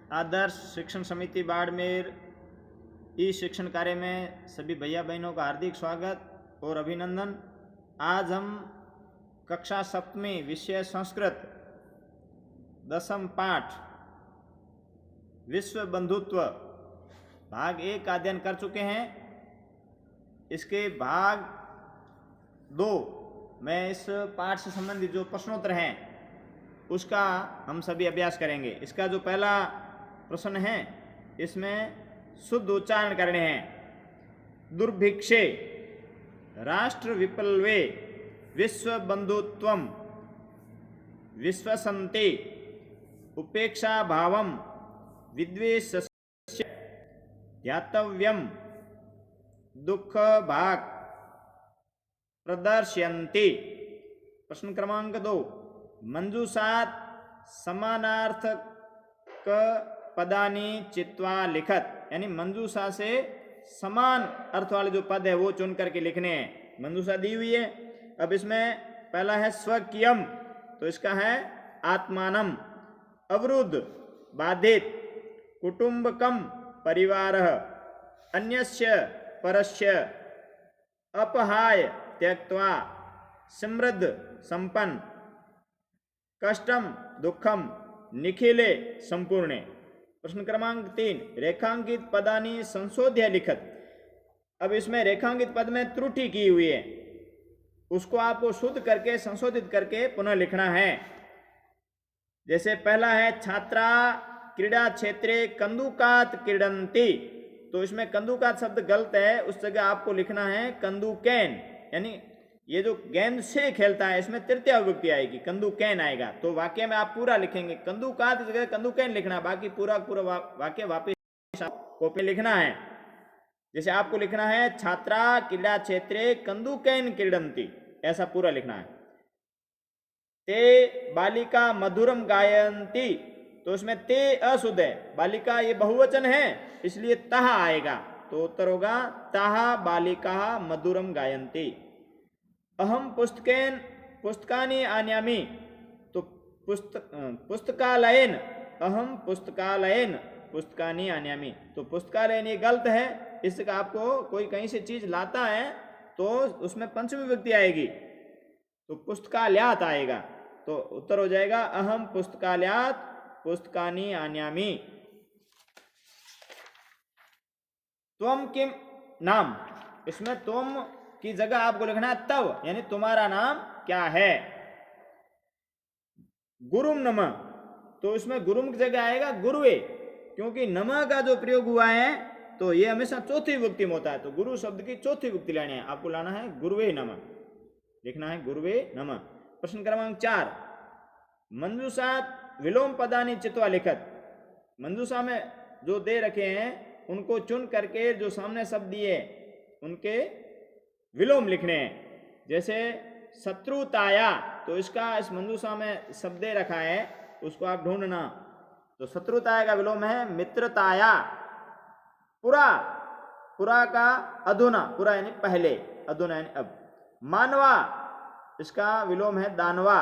आदर्श शिक्षण समिति बाड़मेर ई शिक्षण कार्य में सभी भैया बहनों का हार्दिक स्वागत और अभिनंदन। आज हम कक्षा सप्तमी विषय संस्कृत दसम पाठ विश्व बंधुत्व भाग 1 का अध्ययन कर चुके हैं। इसके भाग 2 में इस पाठ से संबंधित जो प्रश्नोत्तर हैं उसका हम सभी अभ्यास करेंगे। इसका जो पहला प्रश्न है इसमें शुद्ध उच्चारण करने हैं। दुर्भिक्षे राष्ट्र विप्लवे विश्व बंधुत्वम विश्वसन्ति उपेक्षा भावम विद्वेषस्य ध्यातव्यम दुख भाग प्रदर्शयन्ति। प्रश्न क्रमांक 2, मंजूषात समानार्थक पदानी चित्वा लिखत, यानी मंजूषा से समान अर्थ वाले जो पद है वो चुन करके लिखने हैं। मंजूषा दी हुई है। अब इसमें पहला है स्वकीयम, तो इसका है आत्मानम, अवरुद्ध बाधित, कुटुंबकम परिवारः, अन्यस्य परस्य, अपहाय त्यक्त्वा, समृद्ध संपन्न, कष्टम दुखम, निखिले संपूर्णे। प्रश्न क्रमांक 3, रेखांकित पदानी संशोध्य लिखत। अब इसमें रेखांकित पद में त्रुटि की हुई है, उसको आपको शुद्ध करके संशोधित करके पुनः लिखना है। जैसे पहला है छात्रा क्रीड़ा क्षेत्रे कंदुकात क्रीडन्ति, तो इसमें कंदुकात शब्द गलत है, उस जगह आपको लिखना है कंदुकैन, यानी ये जो गेंद से खेलता है इसमें तृतीय विभक्ति आएगी, कंदुकैन आएगा। तो वाक्य में आप पूरा लिखेंगे, कंदुकात की जगह कंदुकैन लिखना, बाकी पूरा वाक्य वापस कॉपी लिखना है। जैसे आपको लिखना है छात्रा क्रीड़ा क्षेत्रे कंदुकैन क्रीडन्ति, ऐसा पूरा लिखना है। ते बालिका मधुरम गायन्ति, तो इसमें ते अशुद्ध है, बालिका ये बहुवचन है इसलिए तह आएगा, तो उत्तर होगा ताहा बालिका मधुरम गायन्ति। अहम पुस्तकानि आनयामि, तो पुस्तकालयन, अहम पुस्तकालयन पुस्तकानि आनयामि, तो पुस्तकालयन ये गलत है। इसका आपको कोई कहीं से चीज लाता है तो उसमें पंचमी विभक्ति आएगी, तो पुस्तकालयात आएगा, तो उत्तर हो जाएगा अहम पुस्तकालयात पुस्तकानि आनयामि। त्वम किम नाम, इसमें तुम की जगह आपको लिखना है तव, यानी तुम्हारा नाम क्या है। गुरुम नमः, तो इसमें गुरुम की जगह आएगा गुरुवे, क्योंकि नमः का जो प्रयोग हुआ है तो ये हमेशा चौथी विभक्ति में होता है, तो गुरु शब्द की चौथी विभक्ति लेनी है, आपको लाना है गुरुवे नमः, लिखना है गुरुवे नमः। प्रश्न क्रमांक 4, मंजूषात विलोम पदानी चित्वा लिखत। मंजूषा में जो दे रखे हैं उनको चुन करके जो सामने शब्द दिए उनके विलोम लिखने हैं। जैसे शत्रुताया, तो इसका इस मंजूषा में शब्द दे रखा है, उसको आप ढूंढना। तो शत्रुताया का विलोम है मित्रताया। पुरा, पुरा का अधुना, पुरा यानी पहले, अधुना यानी अब। मानवा, इसका विलोम है दानवा।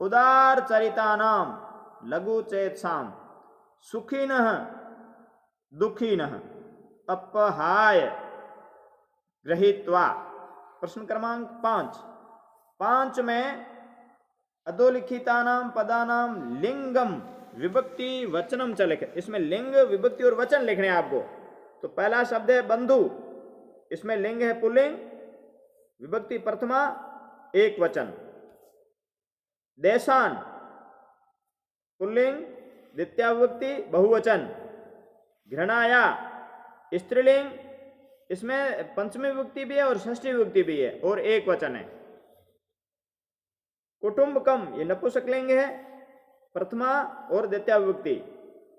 उदार चरितानाम लघु चेतसाम, सुखिनः दुखिनः, अपहाय ग्रहीत्वा। प्रश्न क्रमांक 5 में अधोलिखितानाम पदानाम लिंगम विभक्ति वचनम च लिखे। इसमें लिंग विभक्ति और वचन लिखने हैं आपको। तो पहला शब्द है बंधु, इसमें लिंग है पुल्लिंग, विभक्ति प्रथमा, एक वचन। देशान पुल्लिंग, द्वितीय विभक्ति बहुवचन। घृणाया स्त्रीलिंग, इसमें पंचमी विभक्ति भी है और षष्ठी विभक्ति भी है और एक वचन है। कुटुंबकम ये नपुंसकलिंग है, प्रथमा और द्वितीय विभक्ति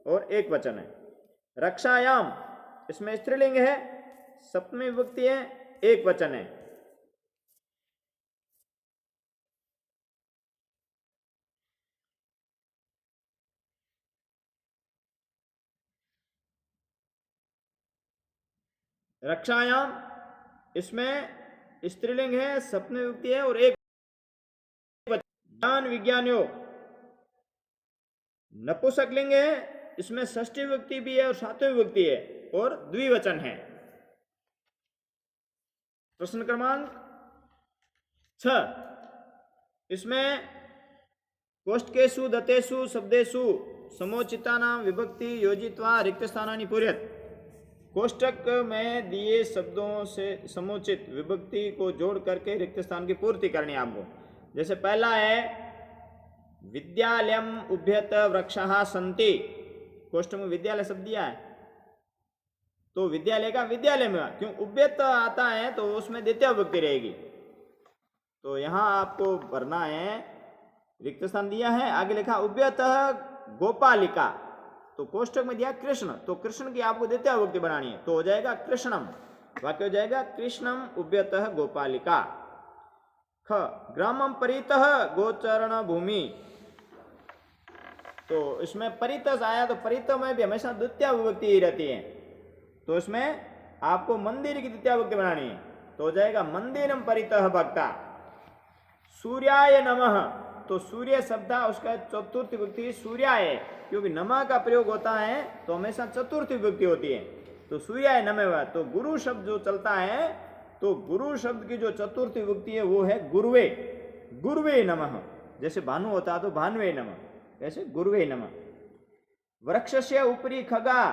और एक वचन है। रक्षायाम इसमें स्त्रीलिंग है, सप्तमी विभक्ति है, एक वचन है। रक्षायाम इसमें स्त्रीलिंग है, सप्तमी विभक्ति है और एक वचन। ज्ञान विज्ञानियों नपुंसकलिंग है, इसमें षष्ठी विभक्ति भी है और सातवीं विभक्ति है और द्विवचन है। प्रश्न क्रमांक 6, इसमें कोष्ठकेषु दतेषु शब्देषु समोचितानां विभक्ति योजित्वा रिक्त स्थानानि पूरयेत्। कोष्ठक में दिए शब्दों से समुचित विभक्ति को जोड़ करके रिक्त स्थान की पूर्ति करनी है आपको। जैसे पहला है विद्यालयम उभ्यत वृक्षाः सन्ति, कोष्ठक में विद्यालय शब्द दिया है तो विद्यालय का विद्यालय में, क्यों उभ्यत आता है तो उसमें द्वितीय विभक्ति रहेगी। तो यहाँ आपको भरना है, रिक्त स्थान दिया है, आगे लिखा उभ्यत गोपालिका, तो कोष्ठक में दिया कृष्ण, तो कृष्ण की आपको द्वितीय विभक्ति बनानी है तो हो जाएगा कृष्णम, वाक्य हो जाएगा कृष्णम उभ्यतः गोपालिका। ख ग्रामम परितः गोचरण भूमि, तो इसमें परितः आया तो परितः में भी हमेशा द्वितीय विभक्ति ही रहती है, तो इसमें आपको मंदिर की द्वितीय विभक्ति बनानी है तो हो जाएगा मंदिरम परितः भक्ता। सूर्याय नमः, तो सूर्य शब्द उसका चतुर्थी विभक्ति सूर्याय है, क्योंकि नमः का प्रयोग होता है तो हमेशा चतुर्थी विभक्ति होती है, तो सूर्याय नमः। तो गुरु शब्द जो चलता है तो गुरु शब्द की जो चतुर्थी विभक्ति है वो है गुरुवे, गुरुवे नमः। जैसे भानु होता तो भानुवे नमः, कैसे गुरुवे नमः। वृक्षस्य उपरि खगा,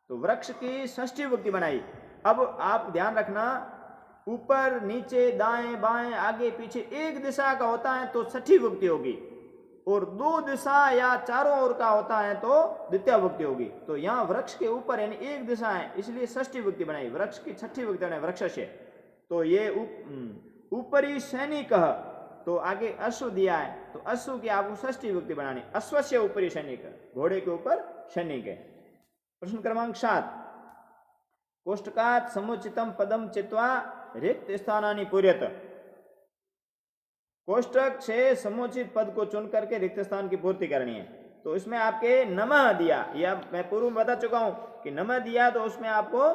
तो वृक्ष की षष्ठी विभक्ति बनाई। अब आप ध्यान रखना, ऊपर नीचे दाएं बाएं आगे पीछे एक दिशा का होता है तो छठी विभक्ति होगी, और दो दिशा या चारों ओर का होता है तो द्वितीय विभक्ति होगी। तो यहाँ वृक्ष के ऊपर यानी एक दिशा है इसलिए षष्ठी विभक्ति बनाई, वृक्ष की छठी विभक्ति बनाई वृक्ष से। तो ये ऊपरी सैनिक, तो आगे अश्व दिया है तो अश्व की आपको षष्ठी विभक्ति बनानी, अश्वस्य ऊपरी सैनिक, घोड़े के ऊपर सैनिक है। प्रश्न क्रमांक 7, कोष्ठकात् समुचितम पदम चित्वा रिक्त स्थानानि पूरयेत्। कोष्ठक से समुचित पद को चुन करके रिक्त स्थान की पूर्ति करनी है। तो इसमें आपके नमः दिया, या मैं पूर्व में बता चुका हूं कि नमः दिया तो उसमें आपको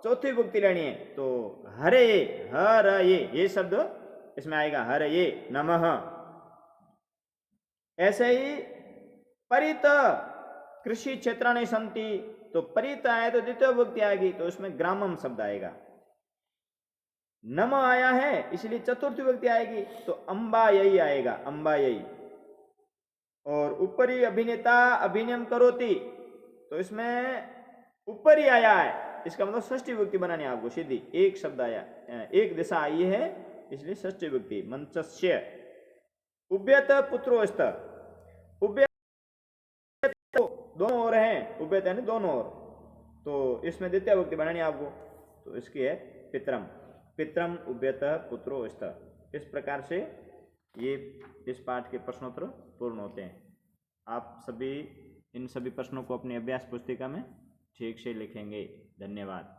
चौथी विभक्ति लेनी है, तो हरे हर ये शब्द इसमें आएगा, हर ये नमः। ऐसे ही परित कृषि क्षेत्राणि सन्ति, तो परित आए तो द्वितीय विभक्ति आएगी तो इसमें ग्रामम शब्द आएगा। नम आया है इसलिए चतुर्थी विभक्ति आएगी तो अंबायई आएगा, अंबायई। और ऊपरी अभिनेता अभिनयम करोति, तो इसमें ऊपरी आया है इसका मतलब षष्ठी विभक्ति बनानी है आपको सीधी, एक शब्द आया, एक दिशा आई है इसलिए षष्ठी विभक्ति। मंचस्य उभ्यत पुत्रोस्त, उभ्यत तो दोनों ओर हैं, उभ्यत यानी दोनों ओर, तो इसमें द्वितीय विभक्ति बनानी है आपको, तो इसकी है पितरम, पितरम उभ्यतः पुत्रो स्तः। इस प्रकार से ये इस पाठ के प्रश्नोत्तर पूर्ण होते हैं। आप सभी इन सभी प्रश्नों को अपनी अभ्यास पुस्तिका में ठीक से लिखेंगे। धन्यवाद।